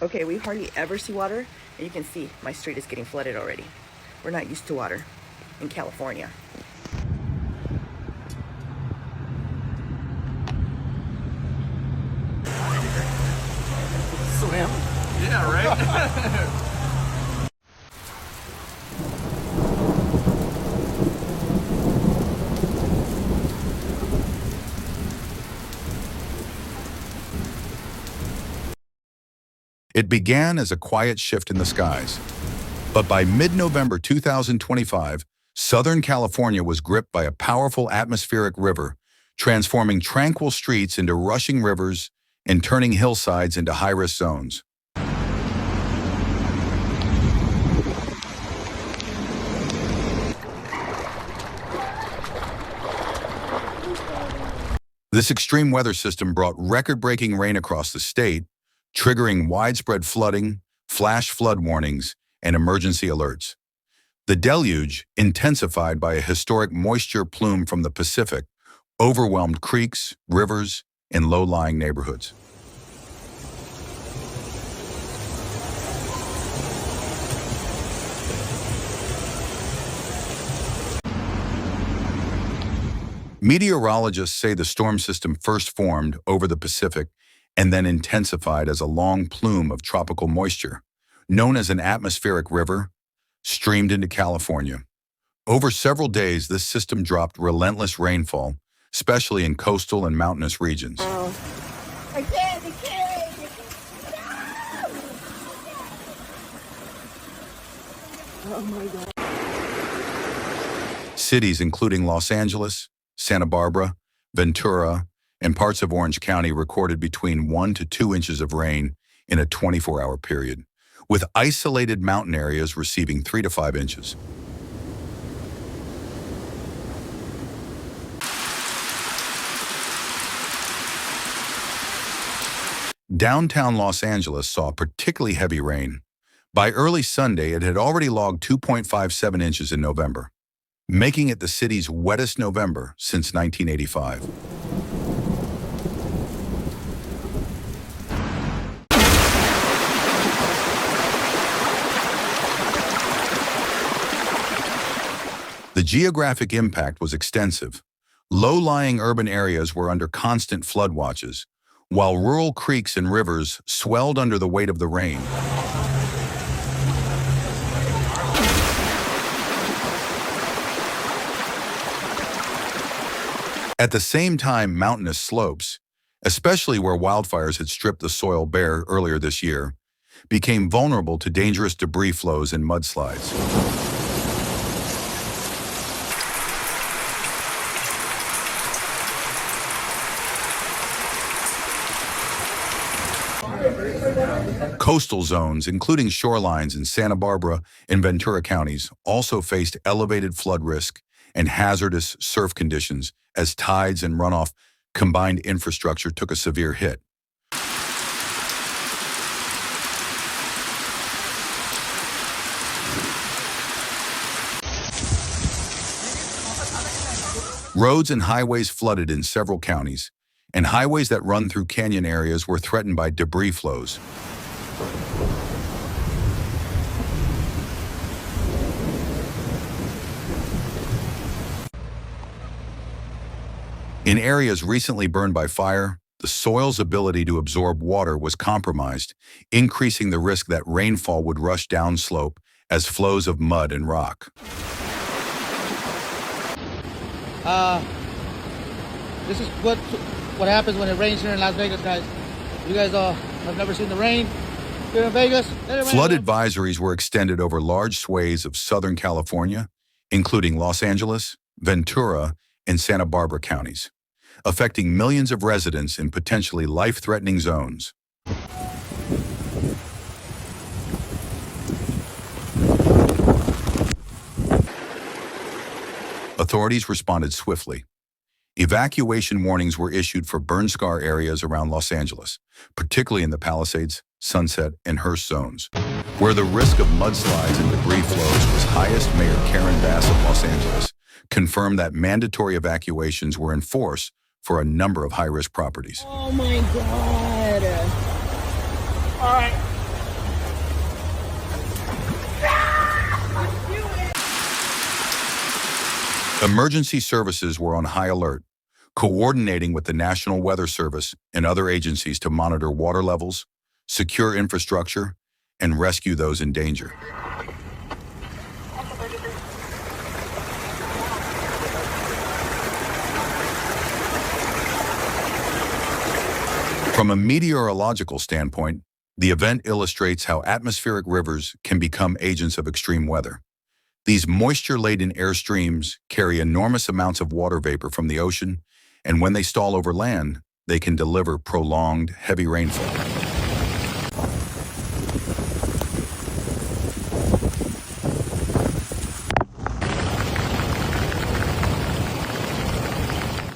Okay, we hardly ever see water, and you can see my street is getting flooded already. We're not used to water in California. Swim? Yeah, right? It began as a quiet shift in the skies. But by mid-November 2025, Southern California was gripped by a powerful atmospheric river, transforming tranquil streets into rushing rivers and turning hillsides into high-risk zones. This extreme weather system brought record-breaking rain across the state, triggering widespread flooding, flash flood warnings, and emergency alerts. The deluge, intensified by a historic moisture plume from the Pacific, overwhelmed creeks, rivers, and low-lying neighborhoods. Meteorologists say the storm system first formed over the Pacific and then intensified as a long plume of tropical moisture, known as an atmospheric river, streamed into California. Over several days, this system dropped relentless rainfall, especially in coastal and mountainous regions. I can't! No! Oh my God. Cities including Los Angeles, Santa Barbara, Ventura, and parts of Orange County recorded between 1 to 2 inches of rain in a 24-hour period, with isolated mountain areas receiving 3 to 5 inches. Downtown Los Angeles saw particularly heavy rain. By early Sunday, it had already logged 2.57 inches in November, making it the city's wettest November since 1985. The geographic impact was extensive. Low-lying urban areas were under constant flood watches, while rural creeks and rivers swelled under the weight of the rain. At the same time, mountainous slopes, especially where wildfires had stripped the soil bare earlier this year, became vulnerable to dangerous debris flows and mudslides. Coastal zones, including shorelines in Santa Barbara and Ventura counties, also faced elevated flood risk and hazardous surf conditions as tides and runoff combined infrastructure took a severe hit. Roads and highways flooded in several counties, and highways that run through canyon areas were threatened by debris flows. In areas recently burned by fire, the soil's ability to absorb water was compromised, increasing the risk that rainfall would rush downslope as flows of mud and rock. This is what happens when it rains here in Las Vegas, guys. You guys have never seen the rain here in Vegas. Flood advisories were extended over large swathes of Southern California, including Los Angeles, Ventura, and Santa Barbara counties, affecting millions of residents in potentially life-threatening zones. Authorities responded swiftly. Evacuation warnings were issued for burn scar areas around Los Angeles, particularly in the Palisades, Sunset, and Hearst zones, where the risk of mudslides and debris flows was highest. Mayor Karen Bass of Los Angeles confirmed that mandatory evacuations were in force for a number of high-risk properties. Oh my God. All right. Emergency services were on high alert, coordinating with the National Weather Service and other agencies to monitor water levels, secure infrastructure, and rescue those in danger. From a meteorological standpoint, the event illustrates how atmospheric rivers can become agents of extreme weather. These moisture-laden air streams carry enormous amounts of water vapor from the ocean, and when they stall over land, they can deliver prolonged, heavy rainfall.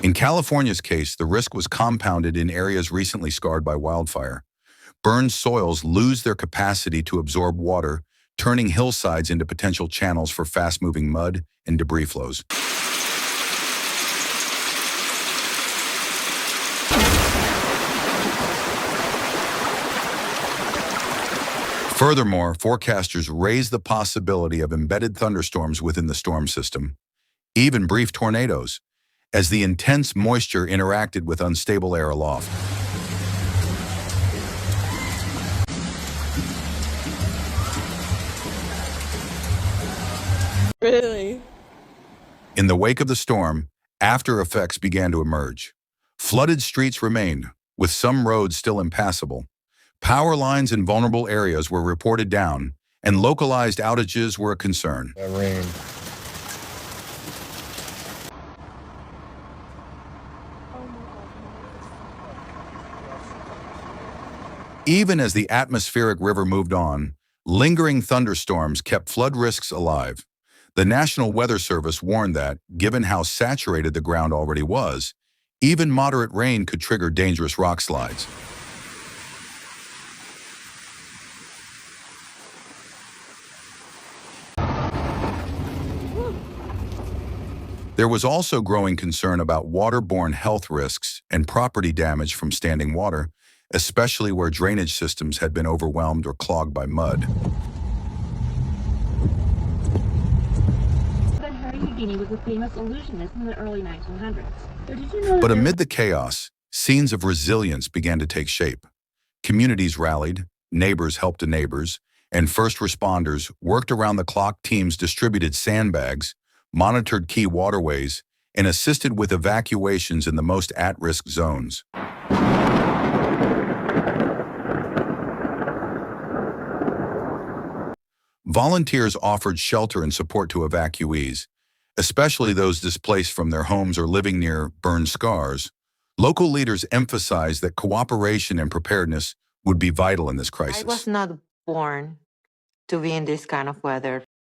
In California's case, the risk was compounded in areas recently scarred by wildfire. Burned soils lose their capacity to absorb water, turning hillsides into potential channels for fast-moving mud and debris flows. Furthermore, forecasters raise the possibility of embedded thunderstorms within the storm system, even brief tornadoes, as the intense moisture interacted with unstable air aloft. Really? In the wake of the storm, after effects began to emerge. Flooded streets remained, with some roads still impassable. Power lines in vulnerable areas were reported down, and localized outages were a concern. That rain. Even as the atmospheric river moved on, lingering thunderstorms kept flood risks alive. The National Weather Service warned that, given how saturated the ground already was, even moderate rain could trigger dangerous rock slides. There was also growing concern about waterborne health risks and property damage from standing water, especially where drainage systems had been overwhelmed or clogged by mud. Houdini was a famous illusionist in the early 1900s. So did you know But amid the chaos, scenes of resilience began to take shape. Communities rallied, neighbors helped neighbors, and first responders worked around the clock. Teams distributed sandbags, monitored key waterways, and assisted with evacuations in the most at-risk zones. Volunteers offered shelter and support to evacuees, especially those displaced from their homes or living near burned scars. Local leaders emphasized that cooperation and preparedness would be vital in this crisis. I was not born to be in this kind of weather.